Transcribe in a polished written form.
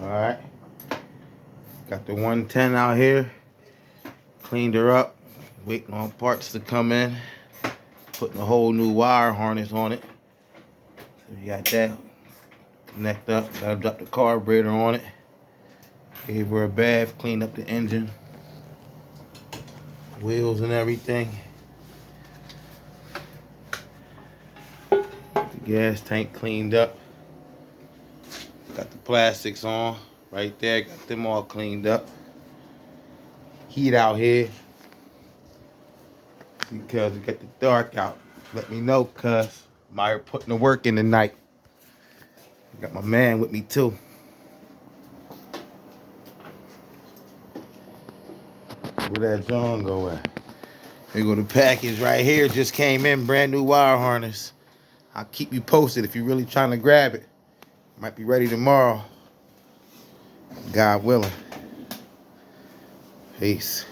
Alright. Got the 110 out here. Cleaned her up. Waiting on parts to come in. Putting a whole new wire harness on it. So you got that connect up. Gotta drop the carburetor on it. Gave her a bath, cleaned up the engine, wheels and everything. The gas tank cleaned up. Got the plastics on right there. Got them all cleaned up. Heat out here because it got the dark out. Let me know, cuz Meyer putting the work in tonight. Got my man with me too. Where that John go at? Here go the package right here. Just came in, brand new wire harness. I'll keep you posted if you're really trying to grab it. Might be ready tomorrow. God willing. Peace.